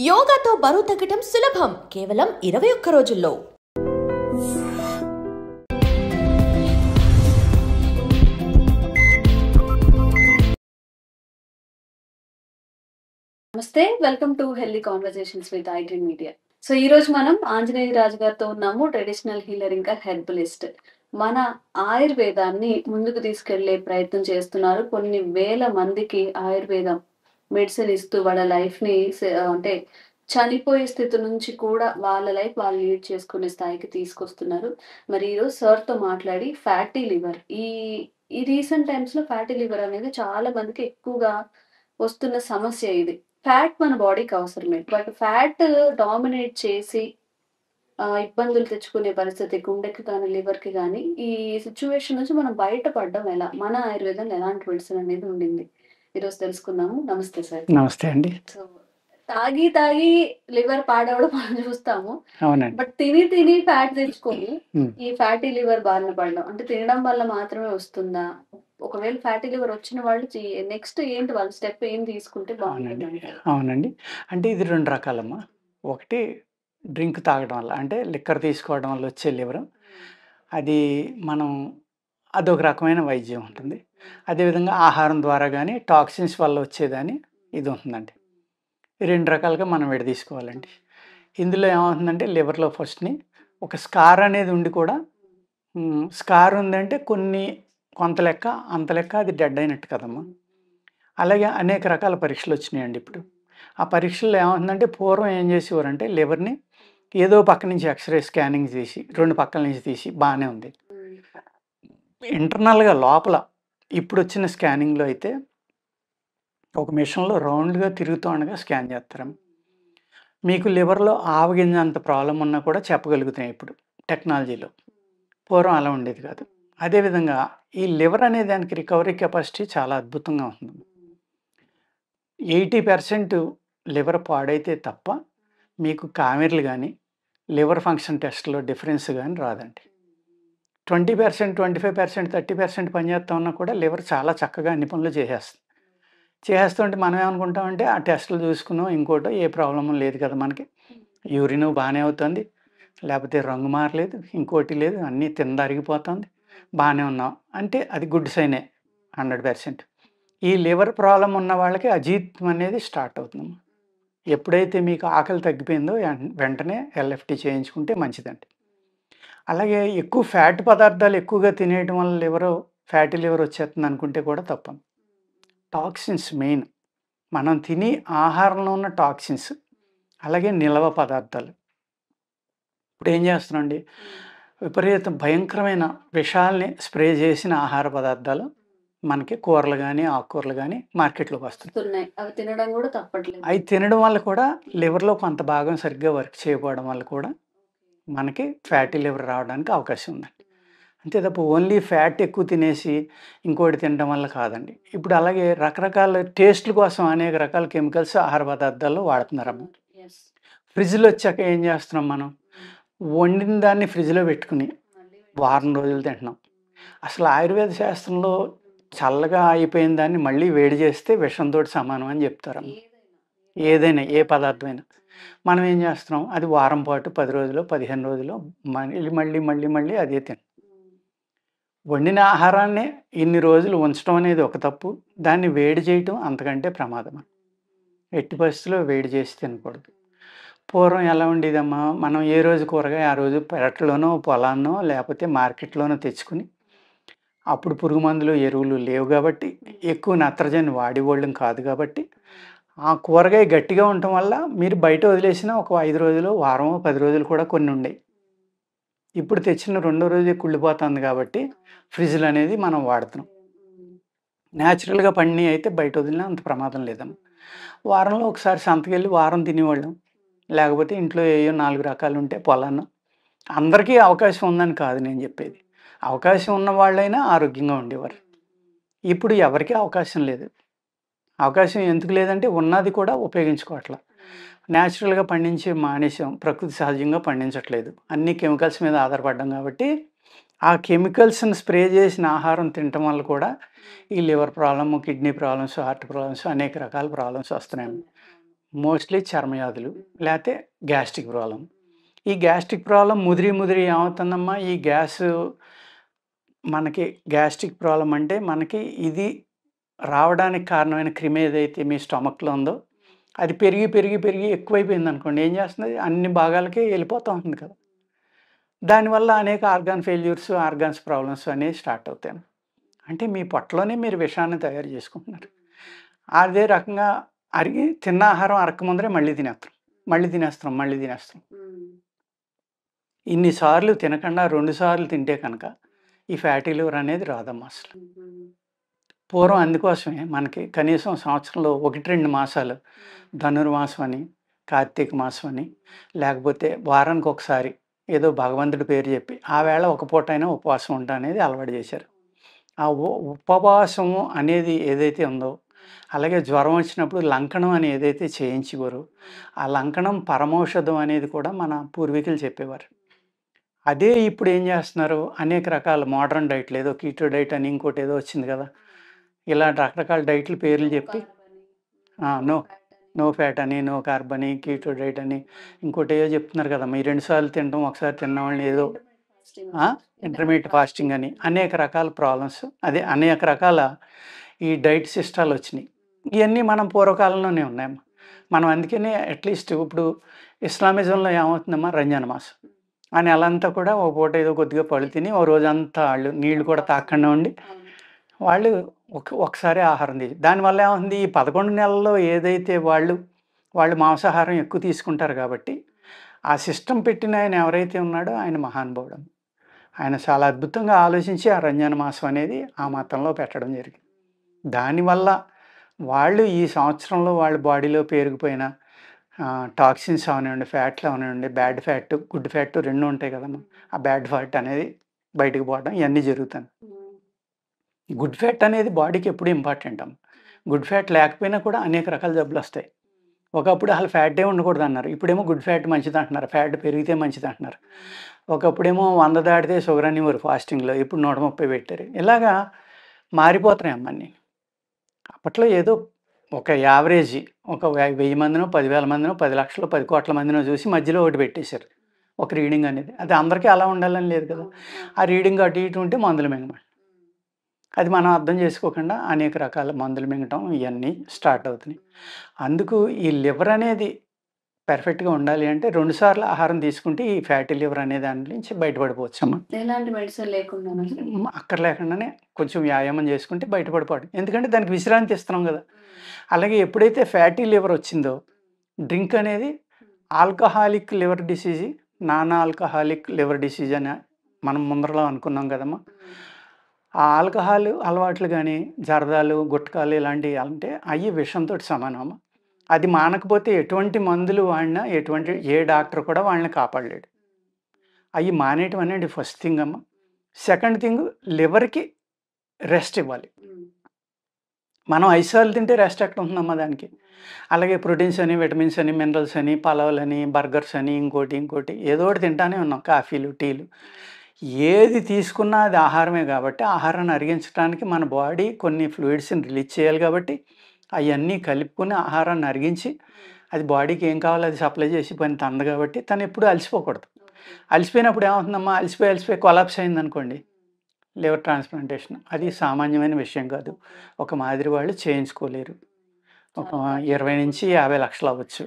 యోగాతో బరువు తగ్గటం సులభం కేవలం 21 రోజుల్లో. నమస్తే, welcome to healthy conversations with iDream media. So ఈ రోజు మనం ఆంజనేయ రాజు గారితో ఉన్నాము, ట్రెడిషనల్ హీలర్ ఇంకా హెర్బలిస్ట్. మన ఆయుర్వేదాన్ని ముందుకు తీసుకెళ్లే ప్రయత్నం చేస్తున్నారు. కొన్ని వేల మందికి ఆయుర్వేదం మెడిసిన్ ఇస్తూ వాళ్ళ లైఫ్ ని అంటే చనిపోయే స్థితి నుంచి కూడా వాళ్ళ లైఫ్ వాళ్ళు లీడ్ చేసుకునే స్థాయికి తీసుకొస్తున్నారు. మరి ఈరోజు సార్ తో మాట్లాడి ఫ్యాటీ లివర్ ఈ ఈ రీసెంట్ టైమ్స్ లో ఫ్యాటీ లివర్ అనేది చాలా మందికి ఎక్కువగా వస్తున్న సమస్య ఇది. ఫ్యాట్ మన బాడీకి అవసరమే, బట్ ఫ్యాట్ డామినేట్ చేసి ఇబ్బందులు తెచ్చుకునే పరిస్థితి గుండెకి కానీ లివర్కి కానీ, ఈ సిచ్యువేషన్ నుంచి మనం బయటపడడం ఎలా, మన ఆయుర్వేదంలో ఎలాంటి మెడిసిన్ అనేది ఉండింది, ఈరోజు తెలుసుకుందాము. నమస్తే సార్. నమస్తే అండి. సో తాగి తాగి లివర్ పాడవడం మనం చూస్తాము, అవునండి. బట్ తిని తిని ఫ్యాట్ తెచ్చుకొని ఈ ఫ్యాటీ లివర్ బారిన పడడం అంటే తినడం వల్ల మాత్రమే వస్తుందా? ఒకవేళ ఫ్యాటీ లివర్ వచ్చిన వాళ్ళు నెక్స్ట్ ఏంటి, వాళ్ళ స్టెప్ ఏం తీసుకుంటే బాగుంటుంది? అవునండి. అంటే ఇది 2 రకాలమ్మా. ఒకటి డ్రింక్ తాగడం వల్ల, అంటే లిక్కర్ తీసుకోవడం వల్ల వచ్చే లివర్, అది మనం అదొక రకమైన వైద్యం ఉంటుంది. అదేవిధంగా ఆహారం ద్వారా కానీ టాక్సిన్స్ వల్ల వచ్చేదని ఇది ఉంటుందండి. ఈ 2 రకాలుగా మనం విడదీసుకోవాలండి. ఇందులో ఏమవుతుందంటే లివర్లో ఫస్ట్ని ఒక స్కార్ అనేది ఉండి కూడా, స్కార్ ఉందంటే కొంత లెక్క అంత లెక్క అది డెడ్ అయినట్టు కదమ్మా. అలాగే అనేక రకాల పరీక్షలు వచ్చినాయండి ఇప్పుడు. ఆ పరీక్షల్లో ఏమవుతుందంటే, పూర్వం ఏం చేసేవారంటే లివర్ని ఏదో పక్క నుంచి ఎక్స్రే స్కానింగ్ తీసి 2 పక్కల నుంచి తీసి బాగానే ఉంది. ఇంటర్నల్గా లోపల ఇప్పుడు వచ్చిన స్కానింగ్లో అయితే ఒక మిషన్లో రౌండ్గా తిరుగుతూ ఉండగా స్కాన్ చేస్తారు. మీకు లివర్లో ఆవగింజ అంత ప్రాబ్లం ఉన్నా కూడా చెప్పగలుగుతాయి ఇప్పుడు టెక్నాలజీలో. పూర్వం అలా ఉండేది కాదు. అదేవిధంగా ఈ లివర్ అనే దానికి రికవరీ కెపాసిటీ చాలా అద్భుతంగా ఉంటుంది. 80% లివర్ పాడైతే తప్ప మీకు కామెర్లు కానీ లివర్ ఫంక్షన్ టెస్ట్లో డిఫరెన్స్ కానీ రాదండి. 20%, 25%, 30% పనిచేస్తా ఉన్నా కూడా లివర్ చాలా చక్కగా అన్ని పనులు చేసేస్తుంటే మనం ఏమనుకుంటామంటే ఆ టెస్టులు చూసుకున్నాం, ఇంకోటో ఏ ప్రాబ్లం లేదు కదా మనకి, యూరిన్ బాగానే అవుతుంది, లేకపోతే రంగు మారలేదు, ఇంకోటి లేదు, అన్నీ తిందరిగిపోతుంది, బాగానే ఉన్నాం అంటే అది గుడ్ సైనే 100%. ఈ లివర్ ప్రాబ్లం ఉన్న వాళ్ళకి అజీర్ణం అనేది స్టార్ట్ అవుతుంది. ఎప్పుడైతే మీకు ఆకలి తగ్గిపోయిందో వెంటనే ఎల్ఎఫ్టీ చేయించుకుంటే మంచిదండి. అలాగే ఎక్కువ ఫ్యాట్ పదార్థాలు ఎక్కువగా తినేయడం వల్ల ఫ్యాటీ లివర్ వచ్చేస్తుంది అనుకుంటే కూడా తప్ప. టాక్సిన్స్ మెయిన్, మనం తిని ఆహారంలో ఉన్న టాక్సిన్స్, అలాగే నిల్వ పదార్థాలు. ఇప్పుడు ఏం చేస్తున్నాండి, విపరీత భయంకరమైన విషాల్ని స్ప్రే చేసిన ఆహార పదార్థాలు మనకి కూరలు కానీ ఆకుకూరలు కానీ మార్కెట్లోకి వస్తున్నాయి. అవి తినడం కూడా తప్పట్లేదు. అవి తినడం వల్ల కూడా లివర్లో కొంత భాగం సరిగ్గా వర్క్ చేయకపోవడం వల్ల కూడా మనకి ఫ్యాటీ లివర్ రావడానికి అవకాశం ఉందండి. అంతే తప్ప ఓన్లీ ఫ్యాట్ ఎక్కువ తినేసి ఇంకోటి తినడం వల్ల కాదండి. ఇప్పుడు అలాగే రకరకాల టేస్ట్ల కోసం అనేక రకాల కెమికల్స్ ఆహార పదార్థాల్లో వాడుతున్నారమ్మ. ఫ్రిడ్జ్లో వచ్చాక ఏం చేస్తున్నాం, మనం వండిన దాన్ని ఫ్రిడ్జ్లో పెట్టుకుని వారం రోజులు తింటున్నాం. అసలు ఆయుర్వేద శాస్త్రంలో చల్లగా అయిపోయిన దాన్ని మళ్ళీ వేడి చేస్తే విషంతో సమానం అని చెప్తారమ్మ. ఏదైనా ఏ పదార్థమైనా మనం ఏం చేస్తున్నాం, అది వారం పాటు 10 రోజులు 15 రోజులు మళ్ళీ అదే తిన. వండిన ఆహారాన్ని ఇన్ని రోజులు ఉంచడం అనేది ఒక తప్పు, దాన్ని వేడి చేయటం అంతకంటే ప్రమాదం. ఎట్టి పరిస్థితుల్లో వేడి చేసి తినకూడదు. పూర్వం ఎలా ఉండేదమ్మా, మనం ఏ రోజు కూరగాయ ఆ రోజు పెరట్లోనో పొలాన్నో లేకపోతే మార్కెట్లోనో తెచ్చుకుని, అప్పుడు పురుగు మందులు ఎరువులు లేవు కాబట్టి, ఎక్కువ నత్రజని వాడేవాళ్ళం కాదు కాబట్టి, ఆ కూరగాయ గట్టిగా ఉండటం వల్ల మీరు బయట వదిలేసిన ఒక 5 రోజులు, వారం, 10 రోజులు కూడా కొన్ని ఉండేవి. ఇప్పుడు తెచ్చిన 2వ రోజే కుళ్ళిపోతుంది కాబట్టి ఫ్రిడ్జ్లు అనేది మనం వాడుతున్నాం. న్యాచురల్గా పండినవి అయితే బయట వదిలినా అంత ప్రమాదం లేదమ్మా. వారంలో ఒకసారి సంతకెళ్ళి వారం తినేవాళ్ళం, లేకపోతే ఇంట్లో ఏయో 4 రకాలు ఉంటే పొలాన్ని. అందరికీ అవకాశం ఉందని కాదు నేను చెప్పేది, అవకాశం ఉన్న వాళ్ళైనా ఆరోగ్యంగా ఉండేవారు. ఇప్పుడు ఎవరికీ అవకాశం లేదు. అవకాశం ఎందుకు లేదంటే ఉన్నది కూడా ఉపయోగించుకోవట్లా. న్యాచురల్గా పండించే మానేసాం, ప్రకృతి సహజంగా పండించట్లేదు, అన్ని కెమికల్స్ మీద ఆధారపడ్డాం కాబట్టి ఆ కెమికల్స్ని స్ప్రే చేసిన ఆహారం తినటం వల్ల కూడా ఈ liver problem, kidney problems, heart problems, అనేక రకాల ప్రాబ్లమ్స్ వస్తున్నాయి. మోస్ట్లీ చర్మవ్యాధులు, లేతే గ్యాస్ట్రిక్ ప్రాబ్లమ్. ఈ గ్యాస్ట్రిక్ ప్రాబ్లమ్ ముదిరి ఏమవుతుందమ్మా, ఈ మనకి గ్యాస్ట్రిక్ ప్రాబ్లమ్ అంటే మనకి ఇది రావడానికి కారణమైన క్రిమి ఏదైతే మీ స్టమక్‌లో ఉందో, అది పెరిగి ఎక్కువైపోయిందనుకోండి, ఏం చేస్తుంది, అన్ని భాగాలకి వెళ్ళిపోతా ఉంటుంది కదా! దానివల్ల అనేక ఆర్గాన్ ఫెయిల్యూర్స్, ఆర్గాన్స్ ప్రాబ్లమ్స్ అనేవి స్టార్ట్ అవుతాయి. అంటే మీ పొట్టలోనే మీరు విషాన్ని తయారు చేసుకుంటున్నారు. అదే రకంగా తిన్న ఆహారం అరక్క ముందరే మళ్ళీ తినేస్తాం. ఇన్ని సార్లు తినకుండా 2 సార్లు తింటే కనుక ఈ ఫ్యాటీ లివర్ అనేది రాదమ్మా అసలు. పూర్వం అందుకోసమే మనకి కనీసం సంవత్సరంలో 1, 2 మాసాలు ధనుర్మాసం అని, కార్తీక మాసం అని, లేకపోతే వారానికి ఒకసారి ఏదో భగవంతుడి పేరు చెప్పి ఆ వేళ ఒక పూటైనా ఉపవాసం ఉంటా అనేది అలవాటు చేశారు. ఆ ఉపవాసము అనేది ఏదైతే ఉందో, అలాగే జ్వరం వచ్చినప్పుడు లంకణం అని ఏదైతే చేయించేవారో, ఆ లంకణం పరమౌషధం అనేది కూడా మన పూర్వీకులు చెప్పేవారు. అదే ఇప్పుడు ఏం చేస్తున్నారు, అనేక రకాల మోడర్న్ డైట్‌లు, ఏదో కీటో డైట్ అని ఇంకోటి ఏదో వచ్చింది కదా! ఇలాంటి రకరకాల డైట్‌ల పేర్లు చెప్పి నో నో ఫ్యాట్ అని, నో కార్బ్ అని, కీటో డైట్ అని, ఇంకోటి ఏదో చెప్తున్నారు కదమ్మా! ఈ 2 సార్లు తినడం, ఒకసారి తిన్న వాళ్ళని ఏదో ఇంటర్మీడియట్ ఫాస్టింగ్ అని, అనేక రకాల ప్రాబ్లమ్స్, అదే అనేక రకాల ఈ డైట్ సిస్టాలు వచ్చినాయి. ఇవన్నీ మనం పూర్వకాలంలోనే ఉన్నాయమ్మా. మనం అందుకనే అట్లీస్ట్ ఇప్పుడు ఇస్లామిజంలో ఏమవుతుందమ్మా, రంజాన్ మాసం ఆ నెలంతా కూడా ఒక పూట ఏదో కొద్దిగా పళ్ళు తిని, ఓ రోజంతా వాళ్ళు నీళ్ళు కూడా తాగకుండా ఉండి వాళ్ళు ఒకసారి ఆహారం దానివల్ల ఏమవుతుంది, ఈ 11 నెలల్లో ఏదైతే వాళ్ళు మాంసాహారం ఎక్కువ తీసుకుంటారు కాబట్టి, ఆ సిస్టమ్ పెట్టిన ఆయన ఎవరైతే ఉన్నాడో ఆయన మహానుభావుడు. ఆయన చాలా అద్భుతంగా ఆలోచించి ఆ రంజాన్ మాసం అనేది ఆ మతంలో పెట్టడం జరిగింది. దానివల్ల వాళ్ళు ఈ సంవత్సరంలో వాళ్ళ బాడీలో పేరుకుపోయిన టాక్సిన్స్ అవనివ్వండి, ఫ్యాట్లు అవనివ్వండి, బ్యాడ్ ఫ్యాట్, గుడ్ ఫ్యాట్ 2 ఉంటాయి కదమ్మా. ఆ బ్యాడ్ ఫ్యాట్ అనేది బయటకు పోవడం ఇవన్నీ జరుగుతాయి. గుడ్ ఫ్యాట్ అనేది బాడీకి ఎప్పుడు ఇంపార్టెంట్ అమ్మ. గుడ్ ఫ్యాట్ లేకపోయినా కూడా అనేక రకాల జబ్బులు వస్తాయి. ఒకప్పుడు అసలు ఫ్యాటే ఉండకూడదు అన్నారు, ఇప్పుడేమో గుడ్ ఫ్యాట్ మంచిది అంటున్నారు, ఫ్యాట్ పెరిగితే మంచిది అంటున్నారు. ఒకప్పుడేమో 100 దాటితే షుగర్ అనేవారు ఫాస్టింగ్లో, ఇప్పుడు 130 పెట్టారు. ఇలాగా మారిపోతున్నాయి అమ్మన్నీ. అప్పట్లో ఏదో ఒక యావరేజీ ఒక 1000 మందినో, 10,000 మందినో, 10 లక్షలు, 10 కోట్ల మందినో చూసి మధ్యలో ఒకటి పెట్టేశారు, ఒక రీడింగ్ అనేది. అది అందరికీ అలా ఉండాలని లేదు కదా. ఆ రీడింగ్ అటు ఇటు ఉంటే మందులు మింగమండి. అది మనం అర్థం చేసుకోకుండా అనేక రకాల మందులు మింగటం ఇవన్నీ స్టార్ట్ అవుతున్నాయి. అందుకు ఈ లివర్ అనేది పర్ఫెక్ట్‌గా ఉండాలి అంటే 2 సార్లు ఆహారం తీసుకుంటే ఈ ఫ్యాటీ లివర్ అనే దాని నుంచి బయటపడిపోవచ్చమ్మా. ఎలాంటి మెడిసిన్ లేకుండానా? అక్కర్లేకుండానే కొంచెం వ్యాయామం చేసుకుంటే బయటపడిపోవడం. ఎందుకంటే దానికి విశ్రాంతి ఇస్తున్నాం కదా. అలాగే ఎప్పుడైతే ఫ్యాటీ లివర్ వచ్చిందో, డ్రింక్ అనేది alcoholic liver disease, non alcoholic liver disease అని మనం ముందరలో అనుకున్నాం కదమ్మా. ఆ ఆల్కహాల్ అలవాట్లు కానీ, జర్దాలు, గుట్కాలు ఇలాంటివి అంటే అవి విషంతో సమానం అమ్మ. అది మానకపోతే ఎటువంటి మందులు వాడినా, ఏ డాక్టర్ కూడా వాళ్ళని కాపాడలేడు. అవి మానేయటం అనేది ఫస్ట్ థింగ్ అమ్మ. సెకండ్ థింగ్, లివర్‌కి రెస్ట్ ఇవ్వాలి. మనం 5 సార్లు తింటే రెస్ట్ ఎక్కడ ఉంటుందమ్మా దానికి. అలాగే ప్రోటీన్స్ అని, విటమిన్స్ అని, మినరల్స్ అని, పలావులని, బర్గర్స్ అని, ఇంకోటి ఏదో ఒకటి తింటానే ఉన్నాం, కాఫీలు, టీలు. ఏది తీసుకున్నా అది ఆహారమే కాబట్టి, ఆహారాన్ని అరిగించడానికి మన బాడీ కొన్ని ఫ్లూయిడ్స్‌ని రిలీజ్ చేయాలి కాబట్టి, అవన్నీ కలుపుకొని ఆహారాన్ని అరిగించి అది బాడీకి ఏం కావాలో అది సప్లై చేసి పని తనది కాబట్టి, తను ఎప్పుడు అలసిపోకూడదు. అలసిపోయినప్పుడు ఏమవుతుందమ్మా, అలసిపోయి కొలాప్స్ అయిందనుకోండి, లివర్ ట్రాన్స్‌ప్లాంటేషన్ అది సామాన్యమైన విషయం కాదు. ఒక మాదిరి వాళ్ళు చేయించుకోలేరు. ఒక 20-50 లక్షలు అవ్వచ్చు.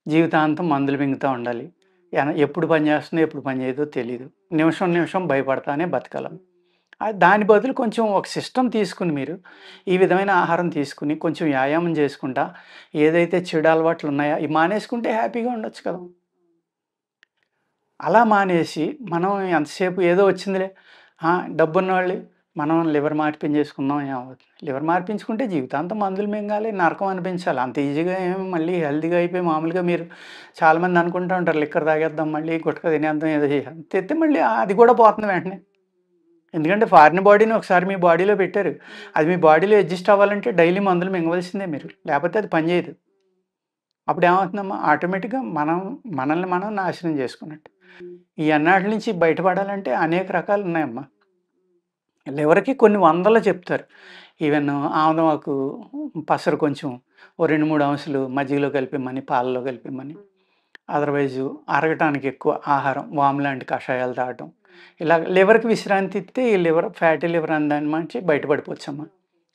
జీవితాంతం మందులు మింగుతూ ఉండాలి. ఎప్పుడు పని చేస్తుందో, ఎప్పుడు పని చేయదో తెలీదు. నిమిషం భయపడతానే బతకాలం. దాని బదులు కొంచెం ఒక సిస్టమ్ తీసుకుని మీరు ఈ విధమైన ఆహారం తీసుకుని కొంచెం వ్యాయామం చేసుకుంటా ఏదైతే చెడు అలవాట్లు ఉన్నాయో ఇవి మానేసుకుంటే హ్యాపీగా ఉండొచ్చు కదా. అలా మానేసి మనం ఎంతసేపు ఏదో వచ్చిందిలే, డబ్బున్నవాళ్ళు మనం లివర్ మార్పించేసుకుందాం, ఏమవుతుంది, లివర్ మార్పించుకుంటే జీవితాంతం మందులు మింగాలి, నరకం అనిపించాలి. అంత ఈజీగా ఏమి మళ్ళీ హెల్తీగా అయిపోయి మామూలుగా మీరు చాలామంది అనుకుంటూ ఉంటారు, లిక్కర్ తాగేద్దాం, మళ్ళీ గుట్కా తినేద్దాం, ఏదో చేయాలి, తెస్తే మళ్ళీ అది కూడా పోతుంది వెంటనే. ఎందుకంటే ఫారిన్ బాడీని ఒకసారి మీ బాడీలో పెట్టారు, అది మీ బాడీలో అడ్జస్ట్ అవ్వాలంటే డైలీ మందులు మింగవలసిందే మీరు, లేకపోతే అది పనిచేయదు. అప్పుడు ఏమవుతుందమ్మా, ఆటోమేటిక్గా మనల్ని మనం నాశనం చేసుకున్నట్టు. ఈ అన్నాటి నుంచి బయటపడాలంటే అనేక రకాలు ఉన్నాయమ్మా. లివర్‌కి కొన్ని వందలు చెప్తారు. ఈవెన్ ఆముదం ఆకు, పసరు కొంచెం ఓ 2-3 అంశులు మజ్జిగలో కలిపిమ్మని, పాలలో కలిపిమ్మని. అదర్వైజు అరగటానికి ఎక్కువ ఆహారం, వాము లాంటి కషాయాలు తాగటం. ఇలా లివర్‌కి విశ్రాంతి ఇస్తే ఈ లివర్ ఫ్యాటీ లివర్ అనే దాని నుంచి బయటపడిపోవచ్చమ్మా.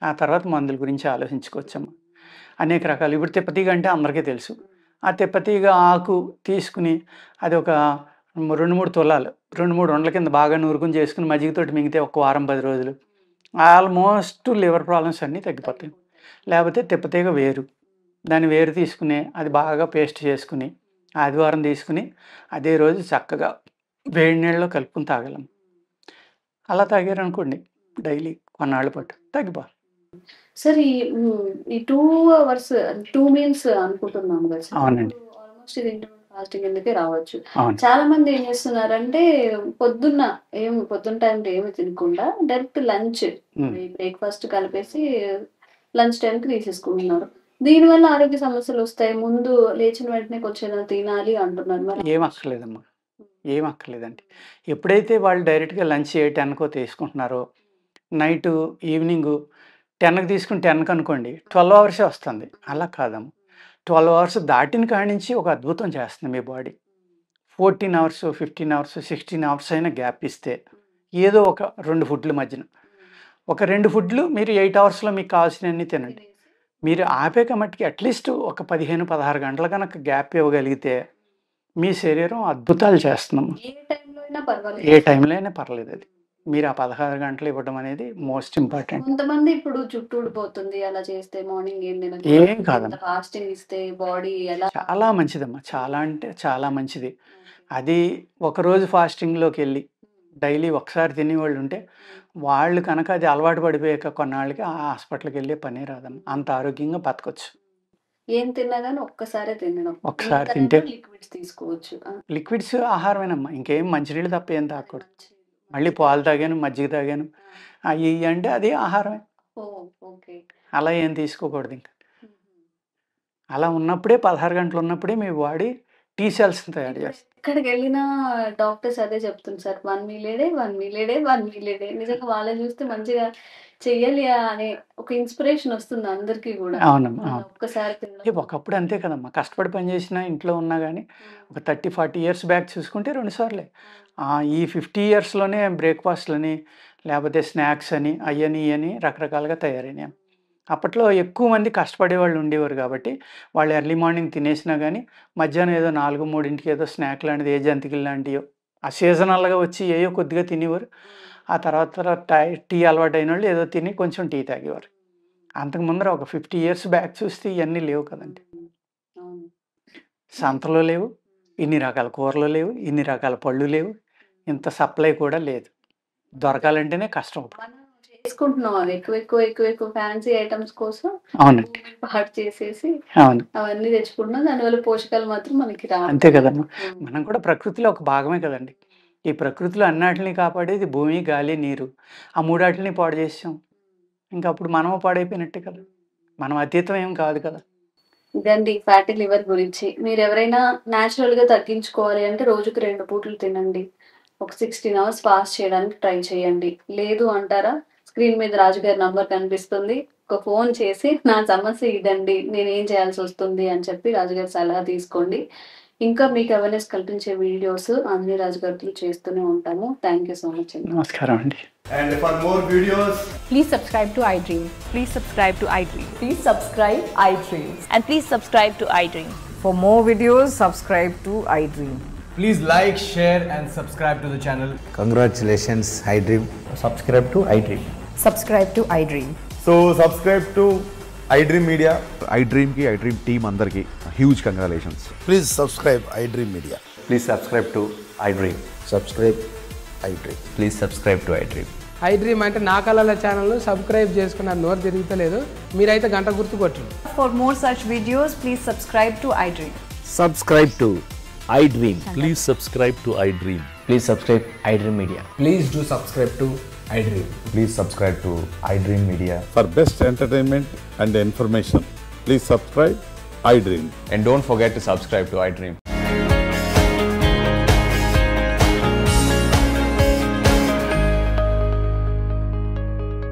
ఆ తర్వాత మందుల గురించి ఆలోచించుకోవచ్చమ్మా. అనేక రకాలు ఇప్పుడు తిప్పతీగ అంటే అందరికీ తెలుసు. ఆ తిప్పతీగ ఆకు తీసుకుని అది ఒక 2-3 తులాలు 2-3 ఉండల కింద బాగా నూరుకొని చేసుకుని మజ్జిగతోటి మింగితే ఒక వారం 10 రోజులు ఆల్మోస్ట్ లివర్ ప్రాబ్లమ్స్ అన్నీ తగ్గిపోతాయి. లేకపోతే తిప్పతీగ వేరు, దాని వేరు తీసుకుని అది బాగా పేస్ట్ చేసుకుని ఆదివారం తీసుకుని అదే రోజు చక్కగా వేడి నీళ్ళలో కలుపుకొని తాగలం. అలా తాగారనుకోండి డైలీ కొన్నాళ్ళ పాటు తగ్గిపోవాలి. సార్ ఈ 2 అవర్స్ 2 మీల్స్ అనుకుంటున్నాం కదా సార్. అవునండి. ఆల్మోస్ట్ ఇది ఇంటర్మీడియట్ ఫాస్టింగ్ కిందకే రావచ్చు. అవును. చాలా మంది ఏం చేస్తున్నారంటే పొద్దున్న టైంలో ఏమి తినకుండా డైరెక్ట్ లంచ్ బ్రేక్ఫాస్ట్ కలిపేసి లంచ్ టైంకి తీసేసుకుంటున్నారు. దీనివల్ల ఆరోగ్య సమస్యలు వస్తాయి. ముందు లేచిన వెంటనే కొంచెం ఏదైనా తినాలి అంటున్నారు. మరి ఏం అక్కర్లేదమ్మా, ఏం అక్కర్లేదండి. ఎప్పుడైతే వాళ్ళు డైరెక్ట్‌గా లంచ్ 10కో తీసుకుంటున్నారో నైటు ఈవినింగు 10కి తీసుకుని 10కి అనుకోండి 12 అవర్సే వస్తుంది. అలా కాదమ్మా. 12 అవర్స్ దాటిన కాడి నుంచి ఒక అద్భుతం చేస్తుంది మీ బాడీ. 14 అవర్స్, 15 అవర్స్, 16 అవర్స్ అయినా గ్యాప్ ఇస్తే ఏదో ఒక 2 ఫుడ్ల మధ్యన ఒక 2 ఫుడ్లు మీరు 8 అవర్స్‌లో మీకు కావాల్సినవన్నీ తినండి. మీరు ఆపే మట్టుకి అట్లీస్ట్ ఒక 15-16 గంటల కనుక గ్యాప్ ఇవ్వగలిగితే మీ శరీరం అద్భుతాలు చేస్తుందమ్మా. ఏ టైంలో అయినా పర్వాలేదు. ఏ టైంలో అయినా పర్లేదు అది. మీరు ఆ 16 గంటలు ఇవ్వడం అనేది మోస్ట్ ఇంపార్టెంట్. కొంతమంది ఇప్పుడు జుట్టు ఊడిపోతుంది అలా చేస్తే, మార్నింగ్ ఏం ఏం కాదమ్మా. ఫాస్టింగ్ ఇస్తే బాడీ ఎలా? చాలా మంచిదమ్మా. చాలా అంటే చాలా మంచిది. అది ఒకరోజు ఫాస్టింగ్‌లోకి వెళ్ళి డైలీ ఒకసారి తినేవాళ్ళు ఉంటే వాళ్ళు కనుక అది అలవాటు పడిపోయాక కొన్నాళ్ళకి ఆ హాస్పిటల్‌కి వెళ్ళే పనే రాదమ్మా. అంత ఆరోగ్యంగా బతకొచ్చు. ఏం తిన్నా గానీ ఒక్కసారే తినడం. ఒక్కసారి మిగతా తింటే టైంలో లిక్విడ్స్ తీసుకోవచ్చు. లిక్విడ్స్ ఆహారమేనమ్మా. ఇంకేం మంచినీళ్ళు తప్ప ఏం తాగకూడదు. మళ్ళీ పాలు తాగాను, మజ్జిగ తాగాను అయి ఇయి అంటే అది ఆహారమే. ఓకే. అలా ఏం తీసుకోకూడదు ఇంక. అలా ఉన్నప్పుడే 16 గంటలు ఉన్నప్పుడే మీ బాడీ టీ సెల్స్‌ని తయారు చేస్తుంది. ఎక్కడికి వెళ్ళినా డాక్టర్స్ అదే చెప్తుంది సార్. 1 మీల్ ఏ డే, 1 మీల్ ఏ డే, 1 మీల్ ఏ డే. నిజంగా వాళ్ళని చూస్తే మంచిగా చెయ్యాలి అనే ఒక ఇన్స్పిరేషన్ వస్తుంది అందరికీ కూడా. అవునమ్మా. అవును. ఒక్కసారి తినడం. ఒకప్పుడు అంతే కదమ్మా. కష్టపడి పని చేసినా ఇంట్లో ఉన్నా గానీ ఒక 30-40 ఇయర్స్ బ్యాక్ చూసుకుంటే 2 సార్లే. ఈ 50 ఇయర్స్‌లోనే బ్రేక్‌ఫాస్ట్‌లని లేకపోతే స్నాక్స్ అని అయ్యని ఇయ్యని రకరకాలుగా తయారైనాయి. అప్పట్లో ఎక్కువ మంది కష్టపడేవాళ్ళు ఉండేవారు కాబట్టి వాళ్ళు ఎర్లీ మార్నింగ్ తినేసినా గానీ మధ్యాహ్నం ఏదో 4-3కి ఏదో స్నాక్ లాంటిది ఏ జంతికలు లాంటియో ఆ సీజనల్‌గా వచ్చి ఏయో కొద్దిగా తినేవారు. ఆ తర్వాత టీ అలవాటైనోళ్ళు ఏదో తిని కొంచెం టీ తాగేవారు. అంతకు ముందర ఒక 50 ఇయర్స్ బ్యాక్ చూస్తే ఇయన్నీ లేవు కదండీ. అవును. సంతలో లేవు, ఇన్ని రకాల కూరలు లేవు, ఇన్ని రకాల పళ్ళు లేవు, ఇంత సప్లై కూడా లేదు. దొరకాలంటేనే కష్టం ఇప్పుడు. మనం చేసుకుంటున్నాం అవి ఎక్కువ ఫ్యాన్సీ ఐటమ్స్ కోసం అవునండి. పాడు చేసేసి అవును. అవన్నీ తెచ్చుకుంటున్నాం. దానివల్ల పోషకాలు మాత్రం మనకి రావు. అంతే కదమ్మా. మనం కూడా ప్రకృతిలో ఒక భాగమే కదండీ. ఈ ప్రకృతిలో అన్నిటిని కాపాడేది భూమి, గాలి, నీరు. ఆ మూడాటిని పాడు చేసాం. ఇంక అప్పుడు మనము పాడైపోయినట్టే కదా. మనం అతీతం ఏం కాదు కదా. ఇదండి ఫ్యాటీ లివర్ గురించి. మీరెవరైనా న్యాచురల్‌గా తగ్గించుకోవాలి అంటే రోజుకి 2 పూటలు తినండి. ఒక 16 అవర్స్ ఫాస్ట్ చేయడానికి ట్రై చేయండి. లేదు అంటారా? స్క్రీన్ మీద రాజుగారి నంబర్ కనిపిస్తుంది. ఒక ఫోన్ చేసి నా సమస్య ఇదండి, నేనేం చేయాల్సొస్తుంది అని చెప్పి రాజుగారి సలహా తీసుకోండి. ఇంకా మీకు అవేర్‌నెస్ కల్పించే వీడియోస్ ఆంజనేయ రాజు గారితో చేస్తూనే ఉంటాము. థ్యాంక్ యూ సో మచ్ అండి. నమస్కారం అండి. And for more videos, Please subscribe to iDream. Please subscribe to iDream. Please subscribe iDream. And please subscribe to iDream. For more videos, subscribe to iDream. please like, share and subscribe to the channel. Congratulations, iDream. Subscribe to iDream. Subscribe to iDream. So subscribe to iDream Media. iDream team andarki huge congratulations. Please subscribe iDream Media. Please subscribe to iDream. Subscribe iDream. Please subscribe to iDream. iDream అంటే నా కళల ఛానల్ను subscribe చేసుకున్న నోరు తిరుగుతలేదు. మీరైతే గంట గుర్తు కొట్టండి. For more such videos, please subscribe to iDream. Subscribe to iDream. Please subscribe to iDream. Please subscribe iDream Media. Please do subscribe to iDream. Please subscribe to iDream Media. For best entertainment and information, please subscribe iDream. And don't forget to subscribe to iDream.